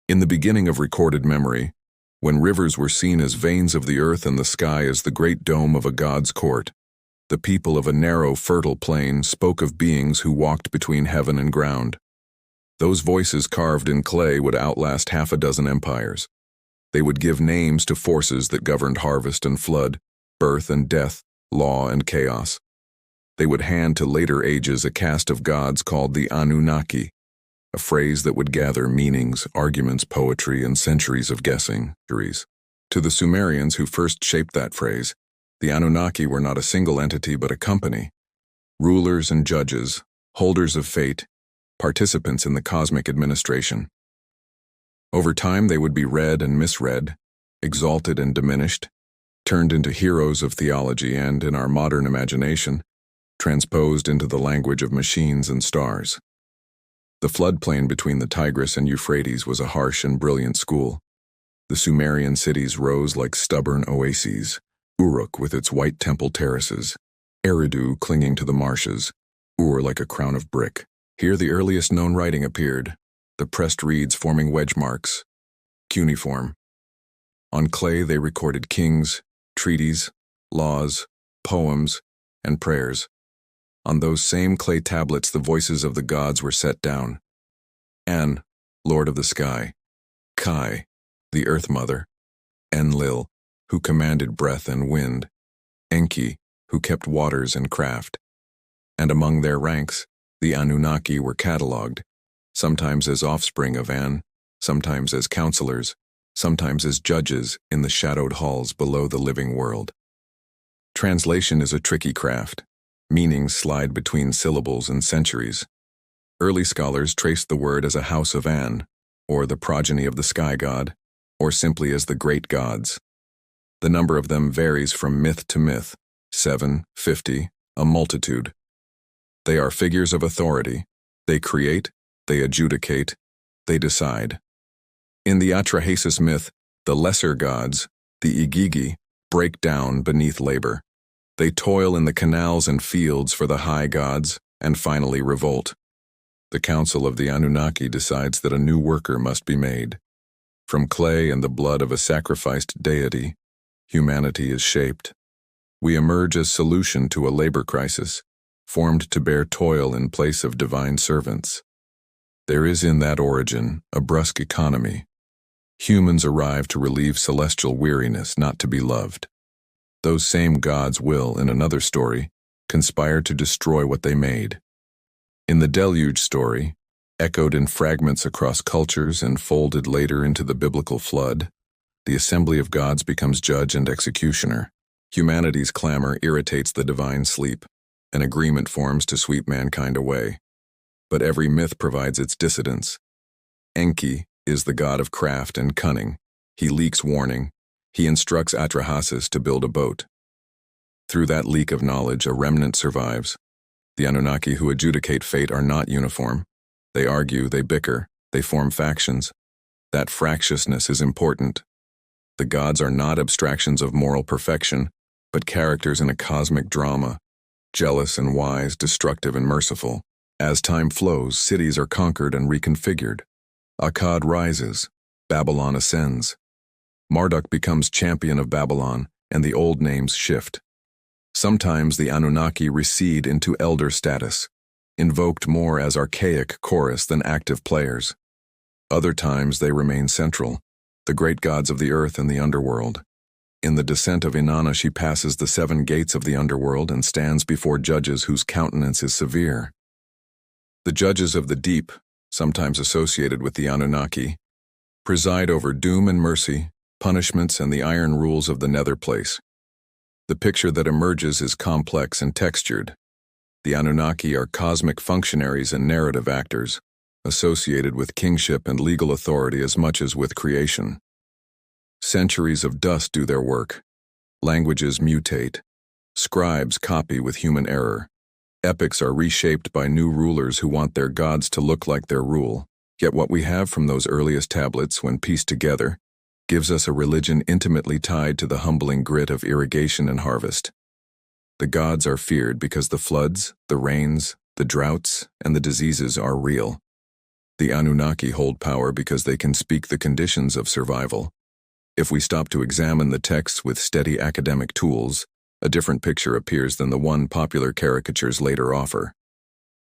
In the beginning of recorded memory, when rivers were seen as veins of the earth and the sky as the great dome of a god's court, the people of a narrow, fertile plain spoke of beings who walked between heaven and ground. Those voices carved in clay would outlast half a dozen empires. They would give names to forces that governed harvest and flood, birth and death, law and chaos. They would hand to later ages a caste of gods called the Anunnaki, a phrase that would gather meanings, arguments, poetry, and centuries of guessing. To the Sumerians who first shaped that phrase, the Anunnaki were not a single entity but a company. Rulers and judges, holders of fate, participants in the cosmic administration. Over time they would be read and misread, exalted and diminished, turned into heroes of theology and, in our modern imagination, transposed into the language of machines and stars. The floodplain between the Tigris and Euphrates was a harsh and brilliant school. The Sumerian cities rose like stubborn oases, Uruk with its white temple terraces, Eridu clinging to the marshes, Ur like a crown of brick. Here the earliest known writing appeared, the pressed reeds forming wedge marks, Cuneiform. On clay they recorded kings, treaties, laws, poems, and prayers. On those same clay tablets the voices of the gods were set down. An, Lord of the Sky, Kai, the Earth Mother, Enlil, who commanded breath and wind, Enki, who kept waters and craft. And among their ranks, the Anunnaki were catalogued, sometimes as offspring of An, sometimes as counselors, sometimes as judges in the shadowed halls below the living world. Translation is a tricky craft. Meanings slide between syllables and centuries. Early scholars traced the word as a house of An, or the progeny of the sky god, or simply as the great gods. The number of them varies from myth to myth, 7, 50, a multitude. They are figures of authority. They create, they adjudicate, they decide. In the Atrahasis myth, the lesser gods, the Igigi, break down beneath labor. They toil in the canals and fields for the high gods, and finally revolt. The council of the Anunnaki decides that a new worker must be made. From clay and the blood of a sacrificed deity, humanity is shaped. We emerge as solution to a labor crisis, formed to bear toil in place of divine servants. There is in that origin a brusque economy. Humans arrive to relieve celestial weariness, not to be loved. Those same gods will, in another story, conspire to destroy what they made. In the Deluge story, echoed in fragments across cultures and folded later into the biblical flood, the assembly of gods becomes judge and executioner. Humanity's clamor irritates the divine sleep. An agreement forms to sweep mankind away. But every myth provides its dissidents. Enki is the god of craft and cunning. He leaks warning. He instructs Atrahasis to build a boat. Through that leak of knowledge, a remnant survives. The Anunnaki who adjudicate fate are not uniform. They argue, they bicker, they form factions. That fractiousness is important. The gods are not abstractions of moral perfection, but characters in a cosmic drama, jealous and wise, destructive and merciful. As time flows, cities are conquered and reconfigured. Akkad rises, Babylon ascends. Marduk becomes champion of Babylon, and the old names shift. Sometimes the Anunnaki recede into elder status, invoked more as archaic chorus than active players. Other times they remain central, the great gods of the earth and the underworld. In the descent of Inanna she passes the 7 gates of the underworld and stands before judges whose countenance is severe. The judges of the deep, sometimes associated with the Anunnaki, preside over doom and mercy, punishments and the iron rules of the nether place. The picture that emerges is complex and textured. The Anunnaki are cosmic functionaries and narrative actors, associated with kingship and legal authority as much as with creation. Centuries of dust do their work. Languages mutate. Scribes copy with human error. Epics are reshaped by new rulers who want their gods to look like their rule. Yet what we have from those earliest tablets, when pieced together, gives us a religion intimately tied to the humbling grit of irrigation and harvest. The gods are feared because the floods, the rains, the droughts, and the diseases are real. The Anunnaki hold power because they can speak the conditions of survival. If we stop to examine the texts with steady academic tools, a different picture appears than the one popular caricatures later offer.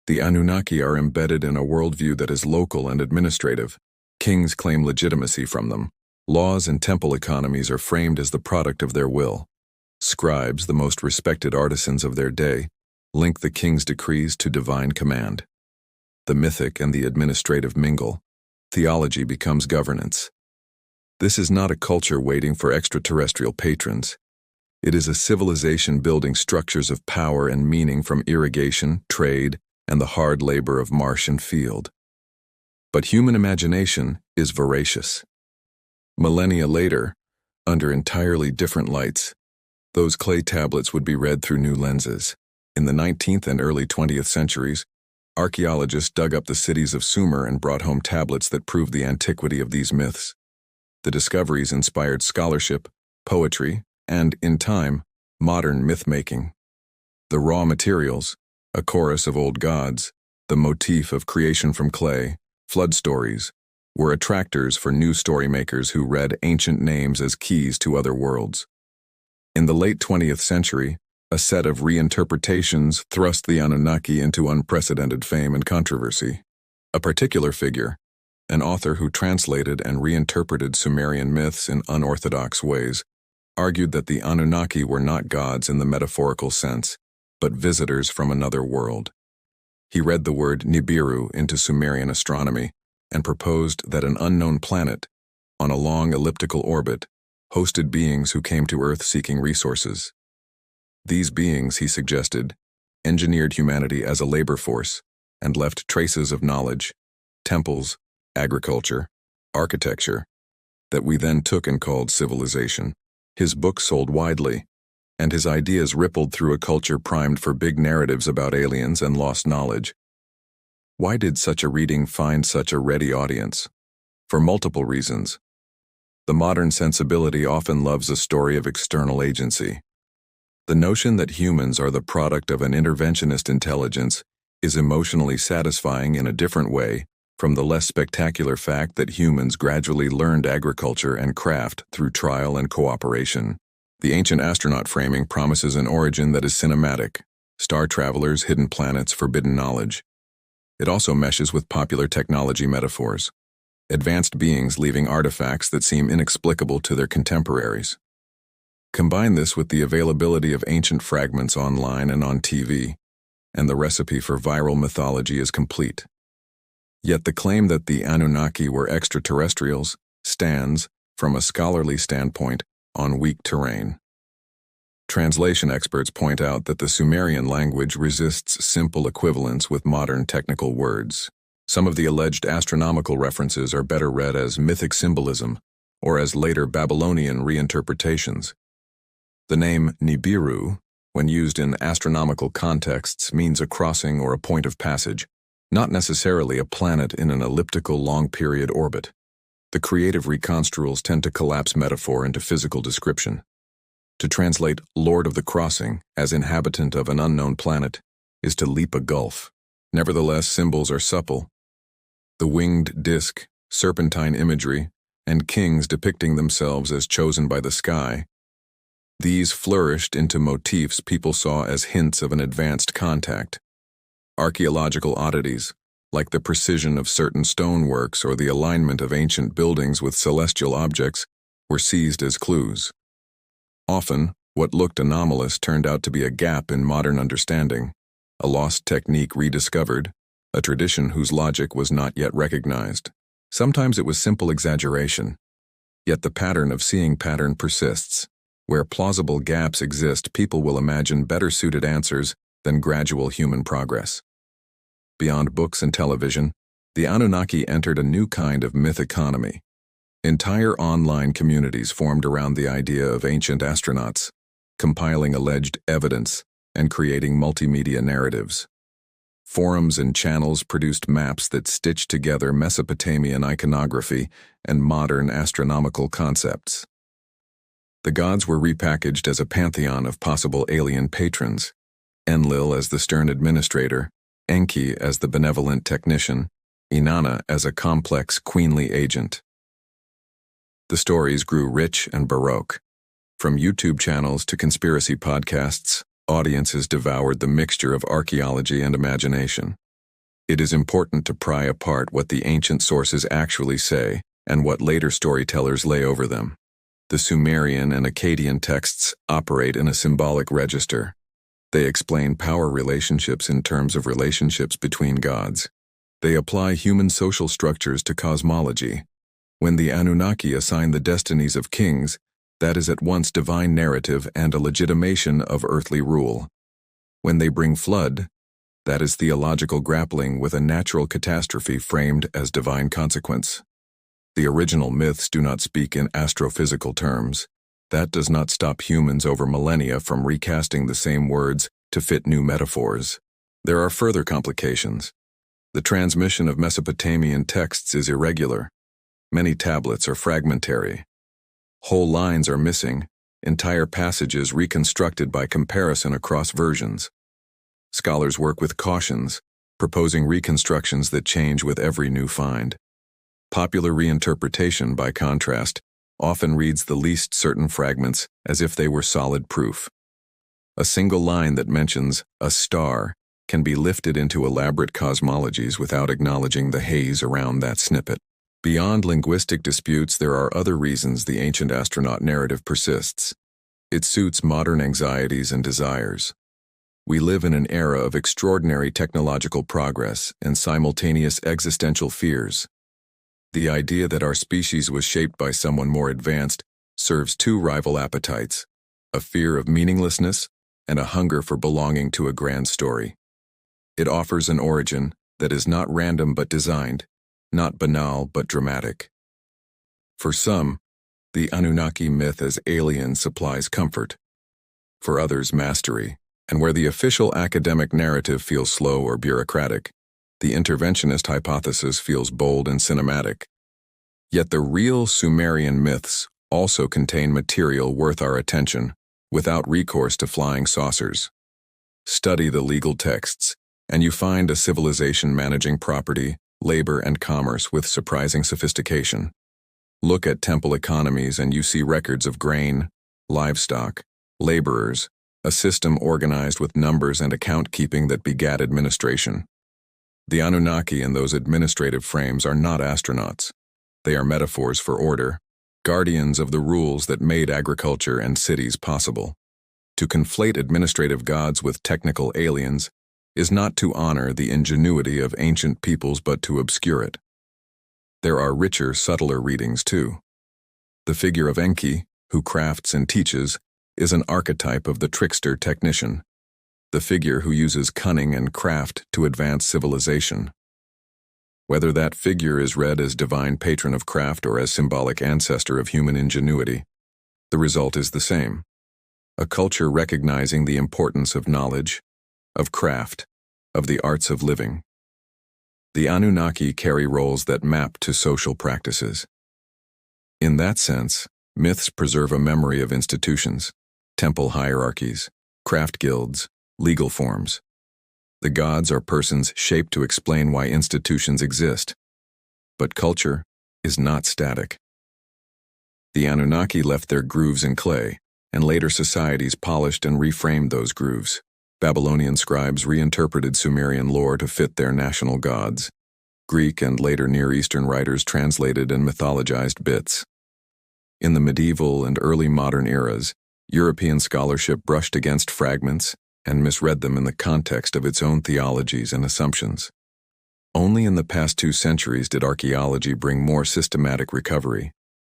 The Anunnaki are embedded in a worldview that is local and administrative. Kings claim legitimacy from them. Laws and temple economies are framed as the product of their will. Scribes, the most respected artisans of their day, link the king's decrees to divine command. The mythic and the administrative mingle. Theology becomes governance. This is not a culture waiting for extraterrestrial patrons. It is a civilization building structures of power and meaning from irrigation, trade, and the hard labor of marsh and field. But human imagination is voracious. Millennia later, under entirely different lights, those clay tablets would be read through new lenses. In the 19th and early 20th centuries, archaeologists dug up the cities of Sumer and brought home tablets that proved the antiquity of these myths. The discoveries inspired scholarship, poetry, and, in time, modern myth-making. The raw materials, a chorus of old gods, the motif of creation from clay, flood stories, were attractors for new storymakers who read ancient names as keys to other worlds. In the late 20th century, a set of reinterpretations thrust the Anunnaki into unprecedented fame and controversy. A particular figure, an author who translated and reinterpreted Sumerian myths in unorthodox ways, argued that the Anunnaki were not gods in the metaphorical sense, but visitors from another world. He read the word Nibiru into Sumerian astronomy and proposed that an unknown planet, on a long elliptical orbit, hosted beings who came to Earth seeking resources. These beings, he suggested, engineered humanity as a labor force and left traces of knowledge, temples, agriculture, architecture, that we then took and called civilization. His book sold widely, and his ideas rippled through a culture primed for big narratives about aliens and lost knowledge. Why did such a reading find such a ready audience? For multiple reasons. The modern sensibility often loves a story of external agency. The notion that humans are the product of an interventionist intelligence is emotionally satisfying in a different way from the less spectacular fact that humans gradually learned agriculture and craft through trial and cooperation. The ancient astronaut framing promises an origin that is cinematic, star travelers, hidden planets, forbidden knowledge. It also meshes with popular technology metaphors, advanced beings leaving artifacts that seem inexplicable to their contemporaries. Combine this with the availability of ancient fragments online and on TV, and the recipe for viral mythology is complete. Yet the claim that the Anunnaki were extraterrestrials stands, from a scholarly standpoint, on weak terrain. Translation experts point out that the Sumerian language resists simple equivalence with modern technical words. Some of the alleged astronomical references are better read as mythic symbolism or as later Babylonian reinterpretations. The name Nibiru, when used in astronomical contexts, means a crossing or a point of passage, not necessarily a planet in an elliptical long-period orbit. The creative reconstruals tend to collapse metaphor into physical description. To translate Lord of the Crossing as inhabitant of an unknown planet is to leap a gulf. Nevertheless, symbols are supple. The winged disk, serpentine imagery, and kings depicting themselves as chosen by the sky. These flourished into motifs people saw as hints of an advanced contact. Archaeological oddities, like the precision of certain stoneworks or the alignment of ancient buildings with celestial objects, were seized as clues. Often, what looked anomalous turned out to be a gap in modern understanding, a lost technique rediscovered, a tradition whose logic was not yet recognized. Sometimes it was simple exaggeration. Yet the pattern of seeing pattern persists. Where plausible gaps exist, people will imagine better-suited answers than gradual human progress. Beyond books and television, the Anunnaki entered a new kind of myth economy. Entire online communities formed around the idea of ancient astronauts, compiling alleged evidence and creating multimedia narratives. Forums and channels produced maps that stitched together Mesopotamian iconography and modern astronomical concepts. The gods were repackaged as a pantheon of possible alien patrons, Enlil as the stern administrator, Enki as the benevolent technician, Inanna as a complex queenly agent. The stories grew rich and baroque. From YouTube channels to conspiracy podcasts, audiences devoured the mixture of archaeology and imagination. It is important to pry apart what the ancient sources actually say and what later storytellers lay over them. The Sumerian and Akkadian texts operate in a symbolic register. They explain power relationships in terms of relationships between gods. They apply human social structures to cosmology. When the Anunnaki assign the destinies of kings, that is at once divine narrative and a legitimation of earthly rule. When they bring flood, that is theological grappling with a natural catastrophe framed as divine consequence. The original myths do not speak in astrophysical terms. That does not stop humans over millennia from recasting the same words to fit new metaphors. There are further complications. The transmission of Mesopotamian texts is irregular. Many tablets are fragmentary. Whole lines are missing, entire passages reconstructed by comparison across versions. Scholars work with cautions, proposing reconstructions that change with every new find. Popular reinterpretation, by contrast, often reads the least certain fragments as if they were solid proof. A single line that mentions a star can be lifted into elaborate cosmologies without acknowledging the haze around that snippet. Beyond linguistic disputes, there are other reasons the ancient astronaut narrative persists. It suits modern anxieties and desires. We live in an era of extraordinary technological progress and simultaneous existential fears. The idea that our species was shaped by someone more advanced serves two rival appetites: a fear of meaninglessness and a hunger for belonging to a grand story. It offers an origin that is not random but designed, not banal but dramatic. For some, the Anunnaki myth as alien supplies comfort. For others, mastery. And where the official academic narrative feels slow or bureaucratic, the interventionist hypothesis feels bold and cinematic. Yet the real Sumerian myths also contain material worth our attention, without recourse to flying saucers. Study the legal texts, and you find a civilization managing property, labor, and commerce with surprising sophistication. Look at temple economies and you see records of grain, livestock, laborers, a system organized with numbers and account-keeping that begat administration. The Anunnaki in those administrative frames are not astronauts. They are metaphors for order, guardians of the rules that made agriculture and cities possible. To conflate administrative gods with technical aliens is not to honor the ingenuity of ancient peoples but to obscure it. There are richer, subtler readings too. The figure of Enki, who crafts and teaches, is an archetype of the trickster technician, the figure who uses cunning and craft to advance civilization. Whether that figure is read as divine patron of craft or as symbolic ancestor of human ingenuity, the result is the same: a culture recognizing the importance of knowledge, of craft, of the arts of living. The Anunnaki carry roles that map to social practices. In that sense, myths preserve a memory of institutions, temple hierarchies, craft guilds, legal forms. The gods are persons shaped to explain why institutions exist. But culture is not static. The Anunnaki left their grooves in clay, and later societies polished and reframed those grooves. Babylonian scribes reinterpreted Sumerian lore to fit their national gods. Greek and later Near Eastern writers translated and mythologized bits. In the medieval and early modern eras, European scholarship brushed against fragments and misread them in the context of its own theologies and assumptions. Only in the past 2 centuries did archaeology bring more systematic recovery,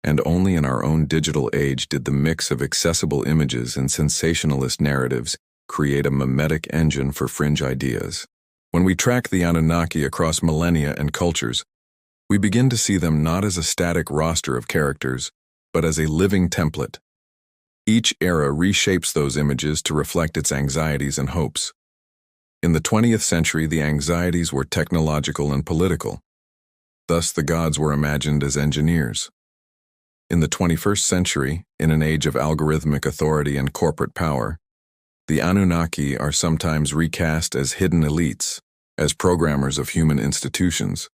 and only in our own digital age did the mix of accessible images and sensationalist narratives create a mimetic engine for fringe ideas. When we track the Anunnaki across millennia and cultures, we begin to see them not as a static roster of characters, but as a living template. Each era reshapes those images to reflect its anxieties and hopes. In the 20th century, the anxieties were technological and political. Thus, the gods were imagined as engineers. In the 21st century, in an age of algorithmic authority and corporate power, the Anunnaki are sometimes recast as hidden elites, as programmers of human institutions.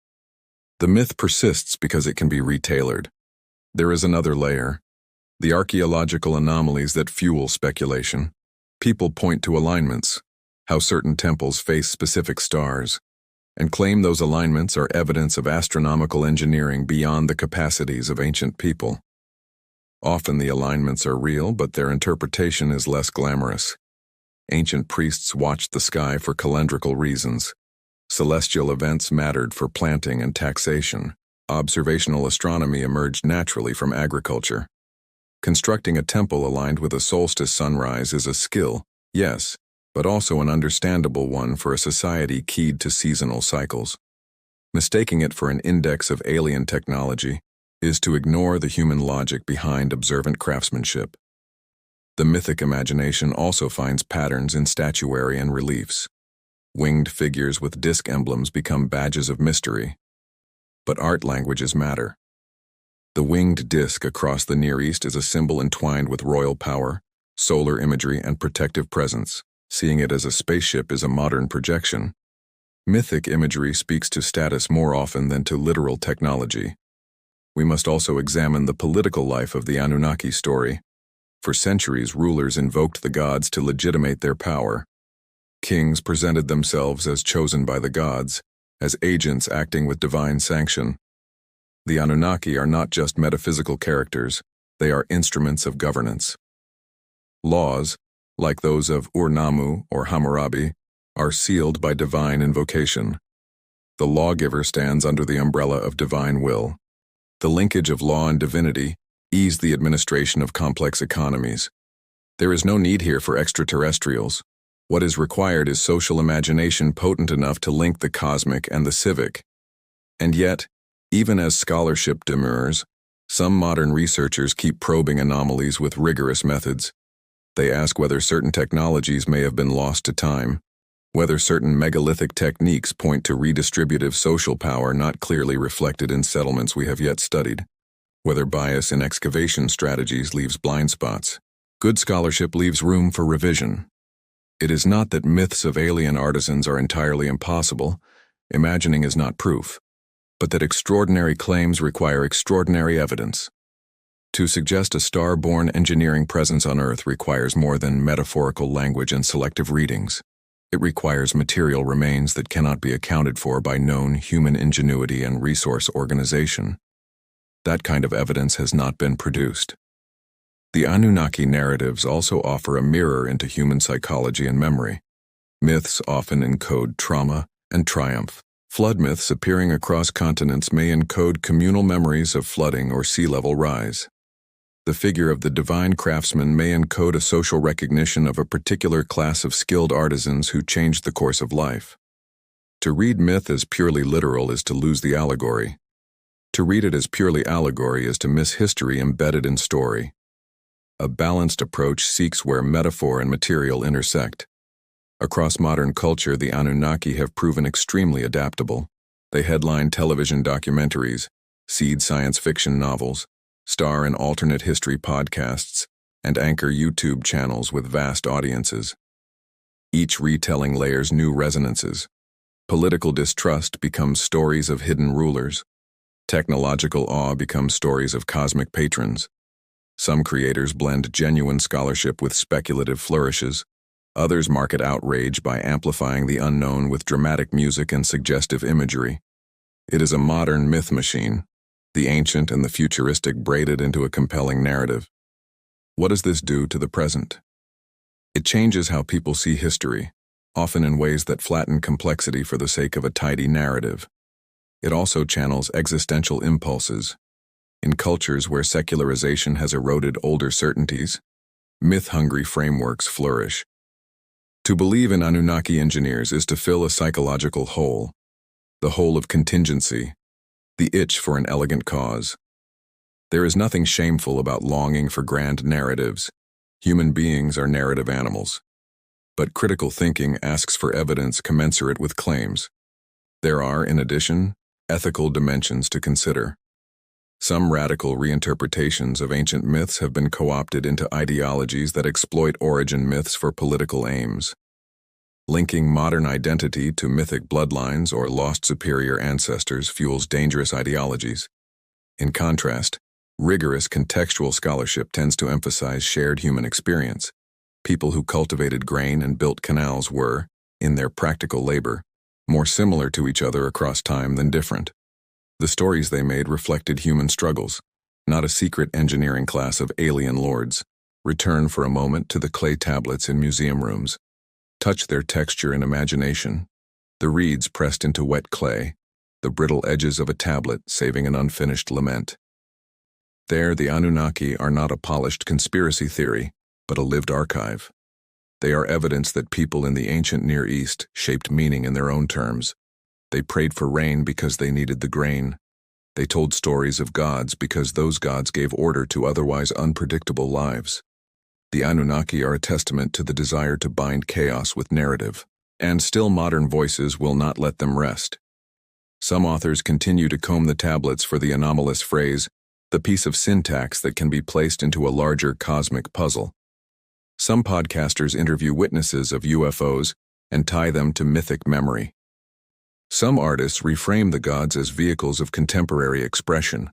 The myth persists because it can be retailored. There is another layer: the archaeological anomalies that fuel speculation. People point to alignments, how certain temples face specific stars, and claim those alignments are evidence of astronomical engineering beyond the capacities of ancient people. Often the alignments are real, but their interpretation is less glamorous. Ancient priests watched the sky for calendrical reasons. Celestial events mattered for planting and taxation. Observational astronomy emerged naturally from agriculture. Constructing a temple aligned with a solstice sunrise is a skill, yes, but also an understandable one for a society keyed to seasonal cycles. Mistaking it for an index of alien technology is to ignore the human logic behind observant craftsmanship. The mythic imagination also finds patterns in statuary and reliefs. Winged figures with disc emblems become badges of mystery. But art languages matter. The winged disc across the Near East is a symbol entwined with royal power, solar imagery, and protective presence. Seeing it as a spaceship is a modern projection. Mythic imagery speaks to status more often than to literal technology. We must also examine the political life of the Anunnaki story. For centuries, rulers invoked the gods to legitimate their power. Kings presented themselves as chosen by the gods, as agents acting with divine sanction. The Anunnaki are not just metaphysical characters, they are instruments of governance. Laws, like those of Ur-Nammu or Hammurabi, are sealed by divine invocation. The lawgiver stands under the umbrella of divine will. The linkage of law and divinity eased the administration of complex economies. There is no need here for extraterrestrials. What is required is social imagination potent enough to link the cosmic and the civic. And yet, even as scholarship demurs, some modern researchers keep probing anomalies with rigorous methods. They ask whether certain technologies may have been lost to time, whether certain megalithic techniques point to redistributive social power not clearly reflected in settlements we have yet studied, whether bias in excavation strategies leaves blind spots. Good scholarship leaves room for revision. It is not that myths of alien artisans are entirely impossible, imagining is not proof, but that extraordinary claims require extraordinary evidence. To suggest a star-born engineering presence on Earth requires more than metaphorical language and selective readings. It requires material remains that cannot be accounted for by known human ingenuity and resource organization. That kind of evidence has not been produced. The Anunnaki narratives also offer a mirror into human psychology and memory. Myths often encode trauma and triumph. Flood myths appearing across continents may encode communal memories of flooding or sea level rise. The figure of the divine craftsman may encode a social recognition of a particular class of skilled artisans who changed the course of life. To read myth as purely literal is to lose the allegory. To read it as purely allegory is to miss history embedded in story. A balanced approach seeks where metaphor and material intersect. Across modern culture, the Anunnaki have proven extremely adaptable. They headline television documentaries, seed science fiction novels, star in alternate history podcasts, and anchor YouTube channels with vast audiences. Each retelling layers new resonances. Political distrust becomes stories of hidden rulers. Technological awe becomes stories of cosmic patrons. Some creators blend genuine scholarship with speculative flourishes. Others market outrage by amplifying the unknown with dramatic music and suggestive imagery. It is a modern myth machine, the ancient and the futuristic braided into a compelling narrative. What does this do to the present? It changes how people see history, often in ways that flatten complexity for the sake of a tidy narrative. It also channels existential impulses. In cultures where secularization has eroded older certainties, myth-hungry frameworks flourish. To believe in Anunnaki engineers is to fill a psychological hole, the hole of contingency, the itch for an elegant cause. There is nothing shameful about longing for grand narratives. Human beings are narrative animals. But critical thinking asks for evidence commensurate with claims. There are, in addition, ethical dimensions to consider. Some radical reinterpretations of ancient myths have been co-opted into ideologies that exploit origin myths for political aims. Linking modern identity to mythic bloodlines or lost superior ancestors fuels dangerous ideologies. In contrast, rigorous contextual scholarship tends to emphasize shared human experience. People who cultivated grain and built canals were, in their practical labor, more similar to each other across time than different. The stories they made reflected human struggles, not a secret engineering class of alien lords. Return for a moment to the clay tablets in museum rooms. Touch their texture and imagination. The reeds pressed into wet clay, the brittle edges of a tablet saving an unfinished lament. There, the Anunnaki are not a polished conspiracy theory, but a lived archive. They are evidence that people in the ancient Near East shaped meaning in their own terms. They prayed for rain because they needed the grain. They told stories of gods because those gods gave order to otherwise unpredictable lives. The Anunnaki are a testament to the desire to bind chaos with narrative, and still modern voices will not let them rest. Some authors continue to comb the tablets for the anomalous phrase, the piece of syntax that can be placed into a larger cosmic puzzle. Some podcasters interview witnesses of UFOs and tie them to mythic memory. Some artists reframe the gods as vehicles of contemporary expression.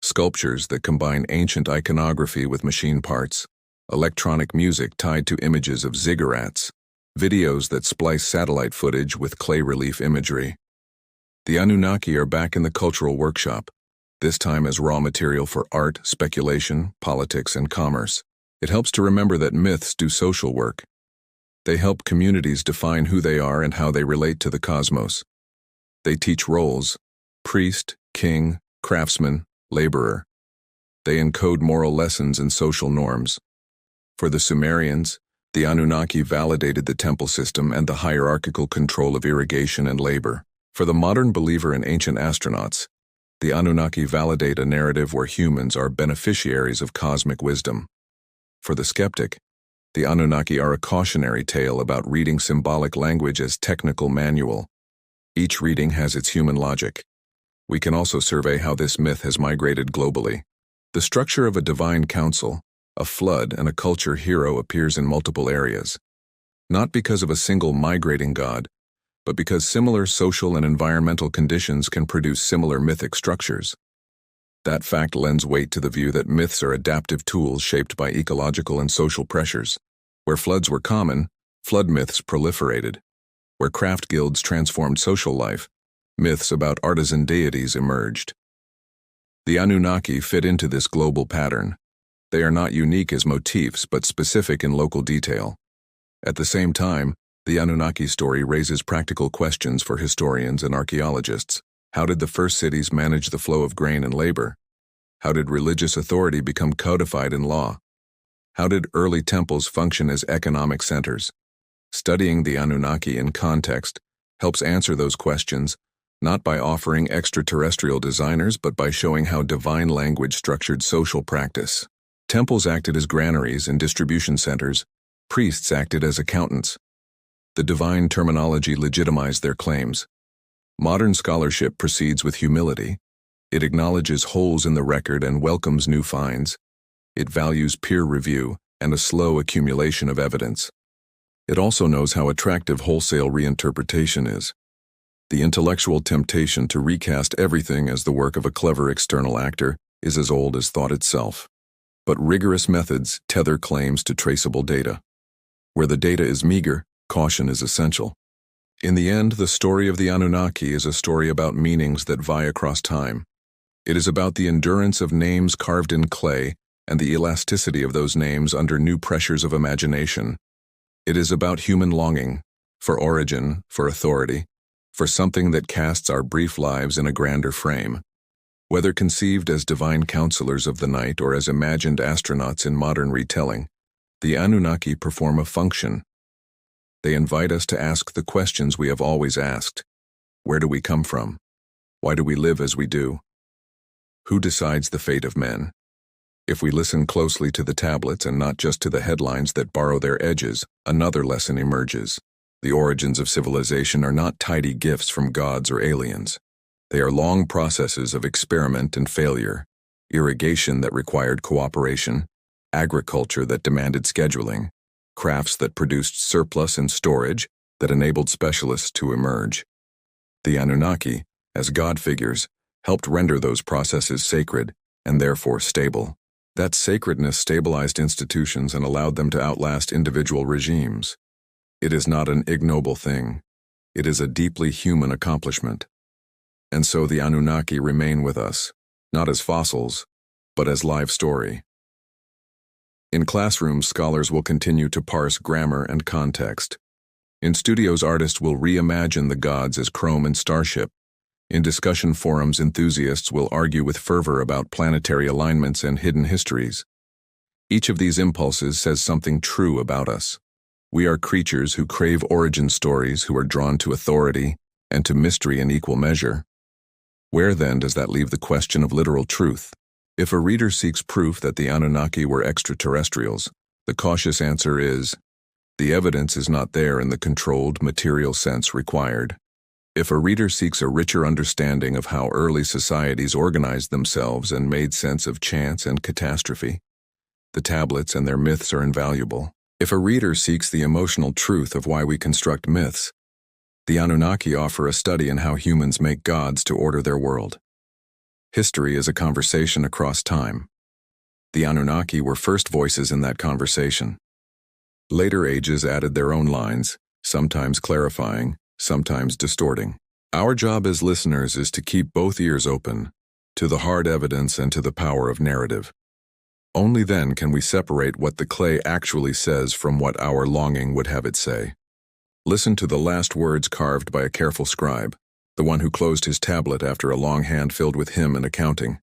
Sculptures that combine ancient iconography with machine parts. Electronic music tied to images of ziggurats, videos that splice satellite footage with clay relief imagery. The Anunnaki are back in the cultural workshop, this time as raw material for art, speculation, politics, and commerce. It helps to remember that myths do social work. They help communities define who they are and how they relate to the cosmos. They teach roles: priest, king, craftsman, laborer. They encode moral lessons and social norms. For the Sumerians, the Anunnaki validated the temple system and the hierarchical control of irrigation and labor. For the modern believer in ancient astronauts, the Anunnaki validate a narrative where humans are beneficiaries of cosmic wisdom. For the skeptic, the Anunnaki are a cautionary tale about reading symbolic language as technical manual. Each reading has its human logic. We can also survey how this myth has migrated globally. The structure of a divine council, a flood, and a culture hero appears in multiple areas, not because of a single migrating god, but because similar social and environmental conditions can produce similar mythic structures. That fact lends weight to the view that myths are adaptive tools shaped by ecological and social pressures. Where floods were common, flood myths proliferated. Where craft guilds transformed social life, myths about artisan deities emerged. The Anunnaki fit into this global pattern. They are not unique as motifs, but specific in local detail. At the same time, the Anunnaki story raises practical questions for historians and archaeologists. How did the first cities manage the flow of grain and labor? How did religious authority become codified in law? How did early temples function as economic centers? Studying the Anunnaki in context helps answer those questions, not by offering extraterrestrial designers, but by showing how divine language structured social practice. Temples acted as granaries and distribution centers. Priests acted as accountants. The divine terminology legitimized their claims. Modern scholarship proceeds with humility. It acknowledges holes in the record and welcomes new finds. It values peer review and a slow accumulation of evidence. It also knows how attractive wholesale reinterpretation is. The intellectual temptation to recast everything as the work of a clever external actor is as old as thought itself. But rigorous methods tether claims to traceable data. Where the data is meager, caution is essential. In the end, the story of the Anunnaki is a story about meanings that vie across time. It is about the endurance of names carved in clay and the elasticity of those names under new pressures of imagination. It is about human longing, for origin, for authority, for something that casts our brief lives in a grander frame. Whether conceived as divine counselors of the night or as imagined astronauts in modern retelling, the Anunnaki perform a function. They invite us to ask the questions we have always asked. Where do we come from? Why do we live as we do? Who decides the fate of men? If we listen closely to the tablets and not just to the headlines that borrow their edges, another lesson emerges. The origins of civilization are not tidy gifts from gods or aliens. They are long processes of experiment and failure, irrigation that required cooperation, agriculture that demanded scheduling, crafts that produced surplus and storage, that enabled specialists to emerge. The Anunnaki, as god figures, helped render those processes sacred and therefore stable. That sacredness stabilized institutions and allowed them to outlast individual regimes. It is not an ignoble thing. It is a deeply human accomplishment. And so the Anunnaki remain with us, not as fossils, but as live story. In classrooms, scholars will continue to parse grammar and context. In studios, artists will reimagine the gods as Chrome and Starship. In discussion forums, enthusiasts will argue with fervor about planetary alignments and hidden histories. Each of these impulses says something true about us. We are creatures who crave origin stories, who are drawn to authority and to mystery in equal measure. Where then does that leave the question of literal truth? If a reader seeks proof that the Anunnaki were extraterrestrials, the cautious answer is, the evidence is not there in the controlled, material sense required. If a reader seeks a richer understanding of how early societies organized themselves and made sense of chance and catastrophe, the tablets and their myths are invaluable. If a reader seeks the emotional truth of why we construct myths, the Anunnaki offer a study in how humans make gods to order their world. History is a conversation across time. The Anunnaki were first voices in that conversation. Later ages added their own lines, sometimes clarifying, sometimes distorting. Our job as listeners is to keep both ears open, to the hard evidence and to the power of narrative. Only then can we separate what the clay actually says from what our longing would have it say. Listen to the last words carved by a careful scribe, the one who closed his tablet after a long hand filled with hymn and accounting.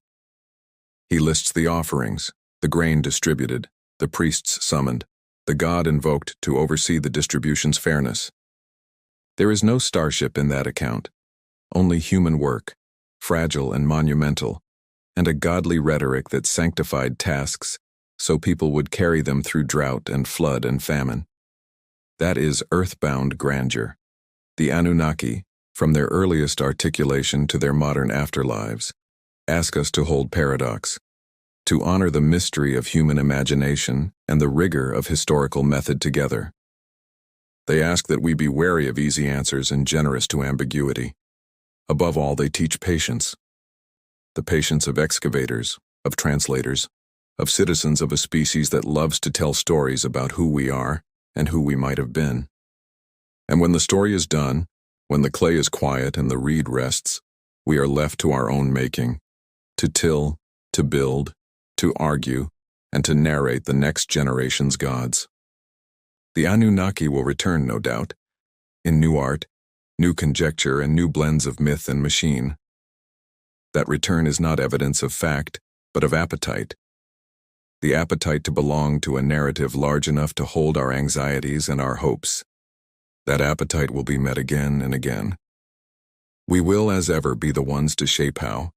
He lists the offerings, the grain distributed, the priests summoned, the god invoked to oversee the distribution's fairness. There is no starship in that account, only human work, fragile and monumental, and a godly rhetoric that sanctified tasks so people would carry them through drought and flood and famine. That is earthbound grandeur. The Anunnaki, from their earliest articulation to their modern afterlives, ask us to hold paradox, to honor the mystery of human imagination and the rigor of historical method together. They ask that we be wary of easy answers and generous to ambiguity. Above all, they teach patience. The patience of excavators, of translators, of citizens of a species that loves to tell stories about who we are and who we might have been. And when the story is done, when the clay is quiet and the reed rests, we are left to our own making, to till, to build, to argue, and to narrate the next generation's gods. The Anunnaki will return, no doubt, in new art, new conjecture, and new blends of myth and machine. That return is not evidence of fact, but of appetite. The appetite to belong to a narrative large enough to hold our anxieties and our hopes. That appetite will be met again and again. We will, as ever, be the ones to shape how,